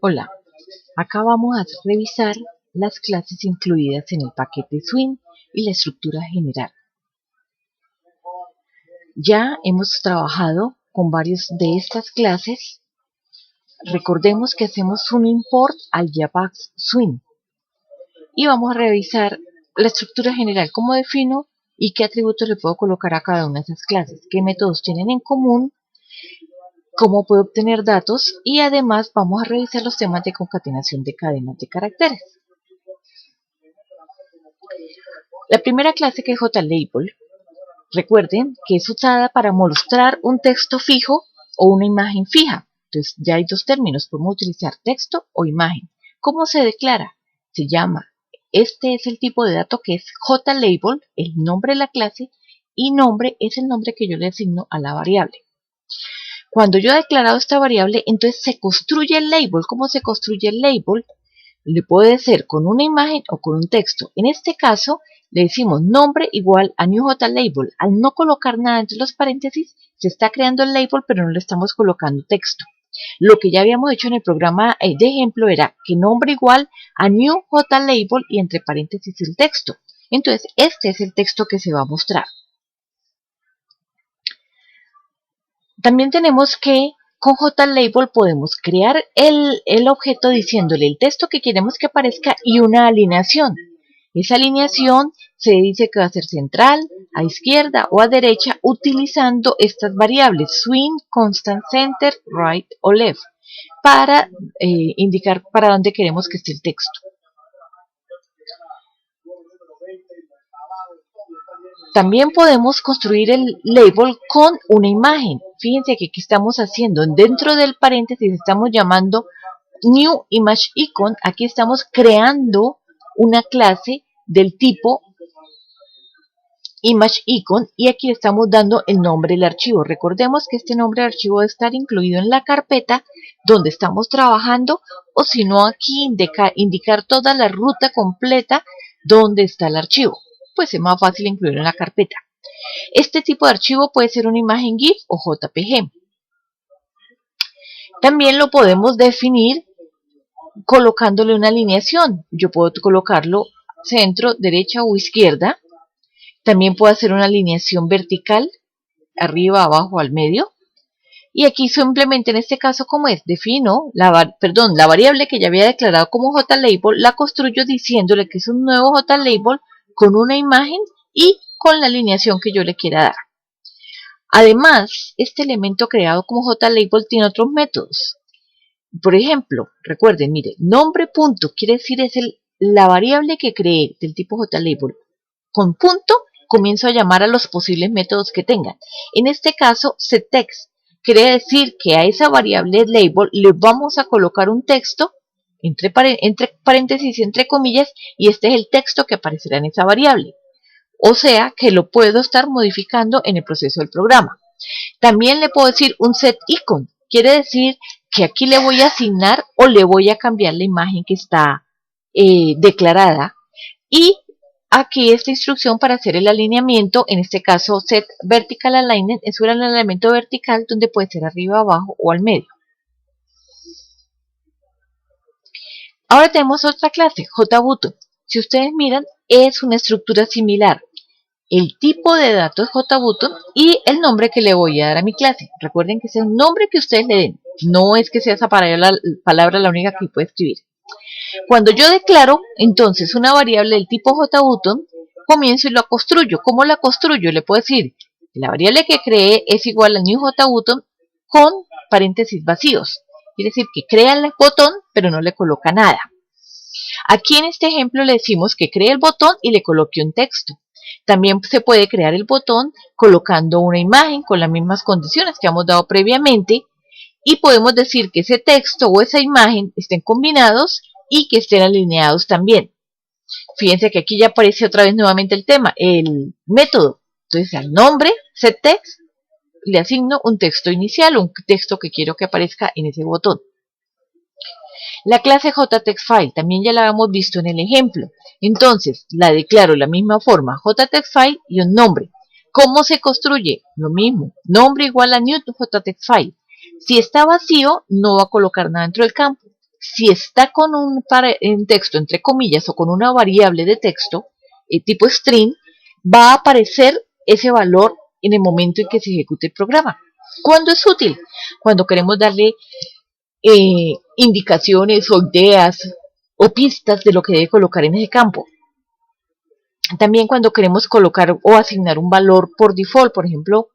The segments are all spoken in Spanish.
Hola, acá vamos a revisar las clases incluidas en el paquete Swing y la estructura general. Ya hemos trabajado con varias de estas clases. Recordemos que hacemos un import al Javax Swing y vamos a revisar la estructura general, cómo defino y qué atributos le puedo colocar a cada una de esas clases, qué métodos tienen en común, cómo puedo obtener datos y además vamos a revisar los temas de concatenación de cadenas de caracteres. La primera clase, que es JLabel, recuerden que es usada para mostrar un texto fijo o una imagen fija. Entonces ya hay dos términos, podemos utilizar texto o imagen. ¿Cómo se declara? Se llama, este es el tipo de dato que es JLabel, el nombre de la clase, y nombre es el nombre que yo le asigno a la variable. Cuando yo he declarado esta variable, entonces se construye el label. ¿Cómo se construye el label? Le puede ser con una imagen o con un texto. En este caso, le decimos nombre igual a new JLabel. Al no colocar nada entre los paréntesis, se está creando el label, pero no le estamos colocando texto. Lo que ya habíamos hecho en el programa de ejemplo era que nombre igual a new JLabel y entre paréntesis el texto. Entonces, este es el texto que se va a mostrar. También tenemos que con JLabel podemos crear el objeto diciéndole el texto que queremos que aparezca y una alineación. Esa alineación se dice que va a ser central, a izquierda o a derecha utilizando estas variables swing, constant, center, right o left para indicar para dónde queremos que esté el texto. También podemos construir el label con una imagen. Fíjense que aquí estamos haciendo, dentro del paréntesis estamos llamando new image icon. Aquí estamos creando una clase del tipo image icon y aquí estamos dando el nombre del archivo. Recordemos que este nombre del archivo debe estar incluido en la carpeta donde estamos trabajando, o si no, aquí indicar toda la ruta completa donde está el archivo. Pues es más fácil incluirlo en la carpeta. Este tipo de archivo puede ser una imagen GIF o JPG. También lo podemos definir colocándole una alineación. Yo puedo colocarlo centro, derecha o izquierda. También puedo hacer una alineación vertical, arriba, abajo, al medio. Y aquí simplemente en este caso, ¿cómo es? Defino la variable que ya había declarado como JLabel, la construyo diciéndole que es un nuevo JLabel con una imagen y con la alineación que yo le quiera dar. Además, este elemento creado como JLabel tiene otros métodos. Por ejemplo, recuerden, mire, nombre punto quiere decir es la variable que creé del tipo JLabel. Con punto comienzo a llamar a los posibles métodos que tengan. En este caso, setText quiere decir que a esa variable label le vamos a colocar un texto entre paréntesis y entre comillas, y este es el texto que aparecerá en esa variable. O sea que lo puedo estar modificando en el proceso del programa. También le puedo decir un setIcon. Quiere decir que aquí le voy a asignar o le voy a cambiar la imagen que está declarada. Y aquí esta instrucción para hacer el alineamiento, en este caso setVerticalAlignment, es un elemento vertical donde puede ser arriba, abajo o al medio. Ahora tenemos otra clase, JButton. Si ustedes miran, es una estructura similar. El tipo de datos es JButton y el nombre que le voy a dar a mi clase. Recuerden que es el nombre que ustedes le den. No es que sea esa palabra la única que puede escribir. Cuando yo declaro, entonces, una variable del tipo JButton, comienzo y la construyo. ¿Cómo la construyo? Le puedo decir, la variable que creé es igual a new JButton con paréntesis vacíos. Quiere decir que crea el botón, pero no le coloca nada. Aquí en este ejemplo le decimos que cree el botón y le coloque un texto. También se puede crear el botón colocando una imagen con las mismas condiciones que hemos dado previamente. Y podemos decir que ese texto o esa imagen estén combinados y que estén alineados también. Fíjense que aquí ya aparece otra vez nuevamente el tema, el método. Entonces al nombre, setText, le asigno un texto inicial, un texto que quiero que aparezca en ese botón. La clase JTextFile también ya la habíamos visto en el ejemplo. Entonces la declaro de la misma forma, JTextFile y un nombre. ¿Cómo se construye? Lo mismo, nombre igual a new JTextFile. Si está vacío, no va a colocar nada dentro del campo. Si está con un texto entre comillas o con una variable de texto tipo string, va a aparecer ese valor en el momento en que se ejecute el programa. ¿Cuándo es útil? Cuando queremos darle indicaciones o ideas o pistas de lo que debe colocar en ese campo. También cuando queremos colocar o asignar un valor por default, por ejemplo,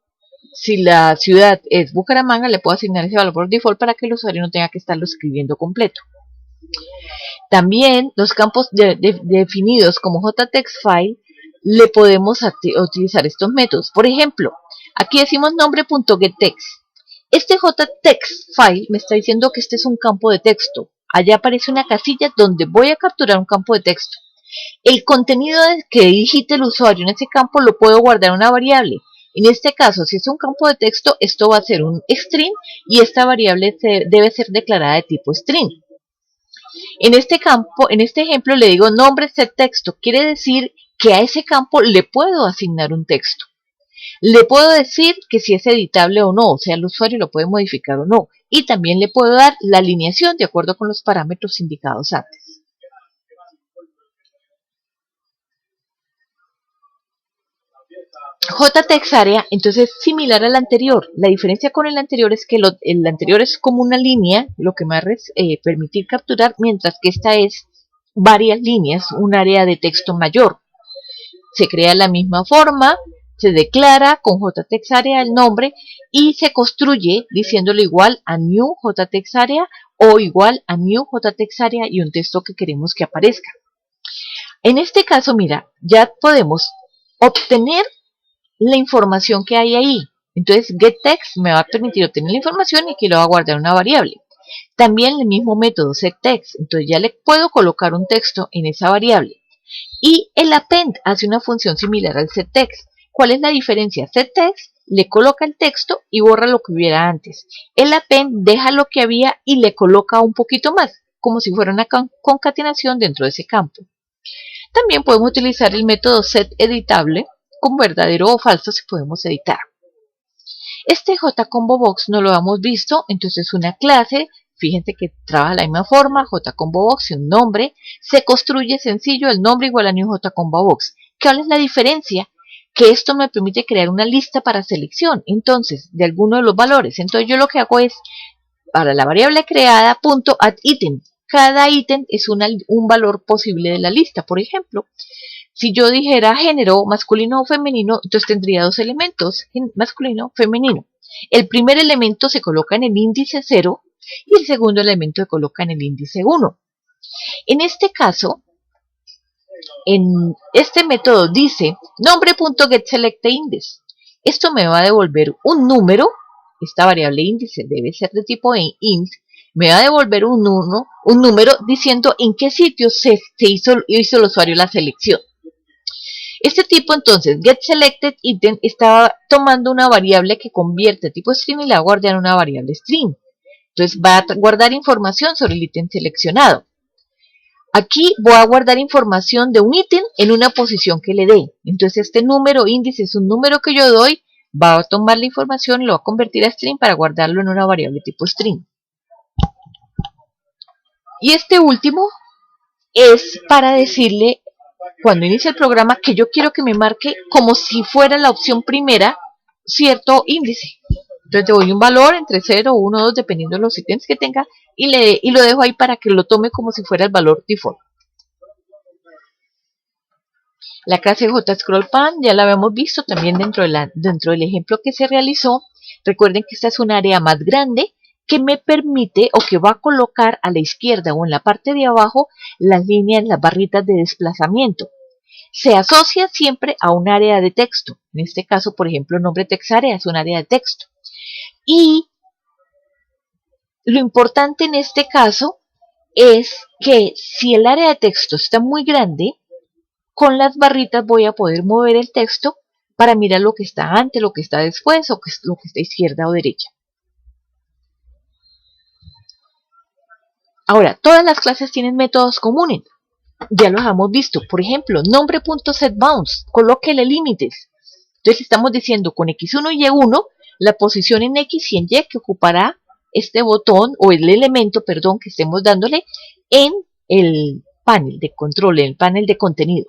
si la ciudad es Bucaramanga, le puedo asignar ese valor por default para que el usuario no tenga que estarlo escribiendo completo. También los campos definidos como JTextFile le podemos utilizar estos métodos. Por ejemplo, aquí decimos nombre.getText. Este JTextFile me está diciendo que este es un campo de texto. Allá aparece una casilla donde voy a capturar un campo de texto. El contenido que digite el usuario en ese campo lo puedo guardar en una variable. En este caso, si es un campo de texto, esto va a ser un string y esta variable debe ser declarada de tipo string. En este ejemplo le digo nombre setTexto, quiere decir que a ese campo le puedo asignar un texto. Le puedo decir que si es editable o no, o sea, el usuario lo puede modificar o no. Y también le puedo dar la alineación de acuerdo con los parámetros indicados antes. JTextArea, entonces, es similar al anterior. La diferencia con el anterior es que el anterior es como una línea, lo que me va a permitir capturar, mientras que esta es varias líneas, un área de texto mayor. Se crea de la misma forma, se declara con JTextArea el nombre y se construye diciéndole igual a new JTextArea o igual a new JTextArea y un texto que queremos que aparezca. En este caso, mira, ya podemos obtener la información que hay ahí. Entonces, getText me va a permitir obtener la información y que lo va a guardar en una variable. También el mismo método setText. Entonces ya le puedo colocar un texto en esa variable. Y el append hace una función similar al setText. ¿Cuál es la diferencia? setText le coloca el texto y borra lo que hubiera antes. El append deja lo que había y le coloca un poquito más, como si fuera una concatenación dentro de ese campo. También podemos utilizar el método setEditable, con verdadero o falso si podemos editar. Este JComboBox no lo hemos visto, entonces es una clase, fíjense que trabaja de la misma forma, JComboBox y un nombre, se construye sencillo, el nombre igual a new JComboBox. ¿Cuál es la diferencia? Que esto me permite crear una lista para selección, entonces, de alguno de los valores. Entonces yo lo que hago es, para la variable creada, .addItem. Cada ítem es un valor posible de la lista. Por ejemplo, si yo dijera género masculino o femenino, entonces tendría dos elementos, masculino, femenino. El primer elemento se coloca en el índice 0 y el segundo elemento se coloca en el índice 1. En este caso, en este método dice nombre.getSelectIndex. Esto me va a devolver un número, esta variable índice debe ser de tipo int, me va a devolver un número diciendo en qué sitio hizo el usuario la selección. Este tipo entonces, getSelectedItem, está tomando una variable que convierte tipo string y la va a guardar en una variable string. Entonces va a guardar información sobre el ítem seleccionado. Aquí voy a guardar información de un ítem en una posición que le dé. Entonces este número índice es un número que yo doy, va a tomar la información, lo va a convertir a string para guardarlo en una variable tipo string. Y este último es para decirle, cuando inicia el programa, que yo quiero que me marque como si fuera la opción primera cierto índice. Entonces le doy un valor entre 0, 1, 2, dependiendo de los ítems que tenga, y lo dejo ahí para que lo tome como si fuera el valor default. La clase JScrollPan ya la habíamos visto también dentro del ejemplo que se realizó. Recuerden que esta es un área más grande que me permite o que va a colocar a la izquierda o en la parte de abajo las líneas, las barritas de desplazamiento. Se asocia siempre a un área de texto. En este caso, por ejemplo, nombre TextArea es un área de texto. Y lo importante en este caso es que si el área de texto está muy grande, con las barritas voy a poder mover el texto para mirar lo que está antes, lo que está después o lo que está izquierda o derecha. Ahora, todas las clases tienen métodos comunes. Ya los hemos visto. Por ejemplo, nombre.setBounds, colóquele límites. Entonces estamos diciendo con x1 y y1 la posición en x y en y que ocupará este botón o el elemento, perdón, que estemos dándole en el panel de control, en el panel de contenido.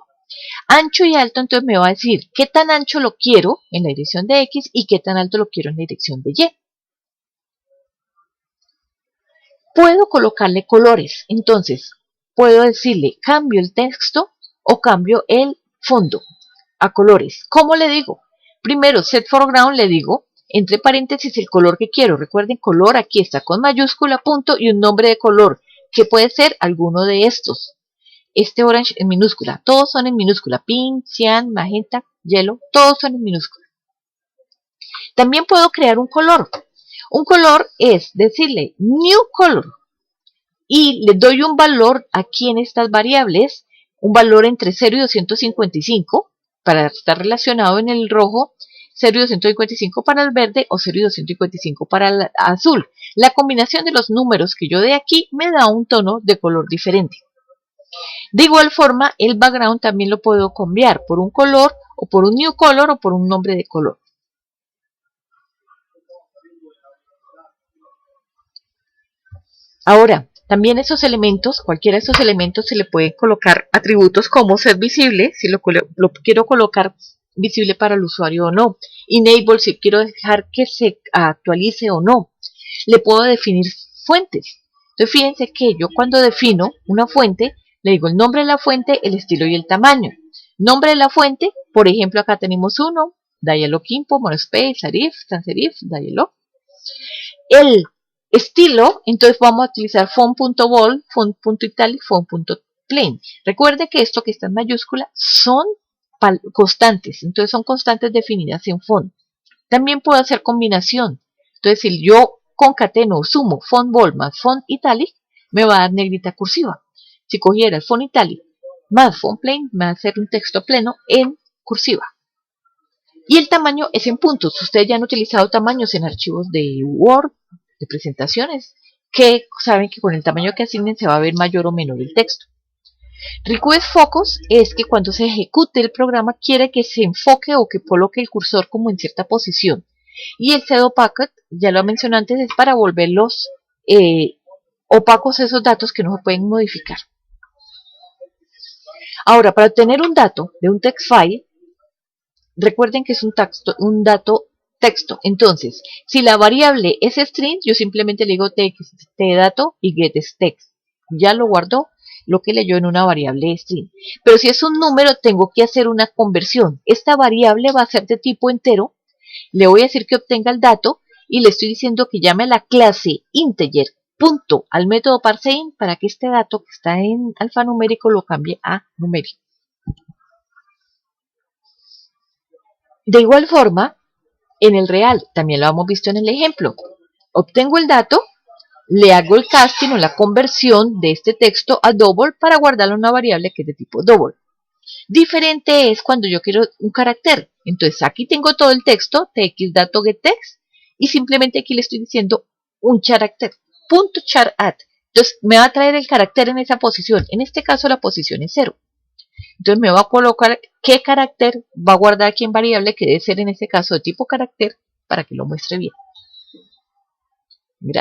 Ancho y alto, entonces me va a decir qué tan ancho lo quiero en la dirección de X y qué tan alto lo quiero en la dirección de Y. Puedo colocarle colores, entonces puedo decirle cambio el texto o cambio el fondo a colores. ¿Cómo le digo? Primero, set foreground le digo, entre paréntesis, el color que quiero. Recuerden, color aquí está con mayúscula, punto y un nombre de color, que puede ser alguno de estos. Este orange en minúscula, todos son en minúscula, pink, cian, magenta, yellow, todos son en minúscula. También puedo crear un color. Un color es decirle new color y le doy un valor aquí en estas variables, un valor entre 0 y 255 para estar relacionado en el rojo, 0 y 255 para el verde o 0 y 255 para el azul. La combinación de los números que yo dé aquí me da un tono de color diferente. De igual forma, el background también lo puedo cambiar por un color o por un new color o por un nombre de color. Ahora, también esos elementos, cualquiera de esos elementos se le pueden colocar atributos como ser visible, si lo quiero colocar visible para el usuario o no. Enable, si quiero dejar que se actualice o no. Le puedo definir fuentes. Entonces, fíjense que yo cuando defino una fuente, le digo el nombre de la fuente, el estilo y el tamaño. Nombre de la fuente, por ejemplo, acá tenemos uno, Dialog Info, Monospace, Serif, Sans Serif, Dialog. El estilo, entonces vamos a utilizar font.bold, font.italic, font.plain. Recuerde que esto que está en mayúscula son constantes, entonces son constantes definidas en font. También puedo hacer combinación. Entonces, si yo concateno o sumo font bold más font italic, me va a dar negrita cursiva. Si cogiera el font italic más font plain, me va a hacer un texto pleno en cursiva. Y el tamaño es en puntos. Ustedes ya han utilizado tamaños en archivos de Word, de presentaciones, que saben que con el tamaño que asignen se va a ver mayor o menor el texto. Request Focus es que cuando se ejecute el programa quiere que se enfoque o que coloque el cursor como en cierta posición. Y el Shadow Packet, ya lo mencioné antes, es para volverlos opacos esos datos que no se pueden modificar. Ahora, para obtener un dato de un text file, recuerden que es un dato texto. Entonces, si la variable es string, yo simplemente le digo tdato y getText. Ya lo guardó lo que leyó en una variable string. Pero si es un número, tengo que hacer una conversión. Esta variable va a ser de tipo entero. Le voy a decir que obtenga el dato y le estoy diciendo que llame a la clase integer punto al método parseInt para que este dato que está en alfanumérico lo cambie a numérico. De igual forma, en el real, también lo hemos visto en el ejemplo. Obtengo el dato, le hago el casting o la conversión de este texto a double para guardarlo en una variable que es de tipo double. Diferente es cuando yo quiero un carácter. Entonces aquí tengo todo el texto, txdato getText, y simplemente aquí le estoy diciendo un carácter, punto char@. Entonces me va a traer el carácter en esa posición. En este caso la posición es 0. Entonces me va a colocar qué carácter va a guardar aquí en variable, que debe ser en este caso de tipo carácter, para que lo muestre bien.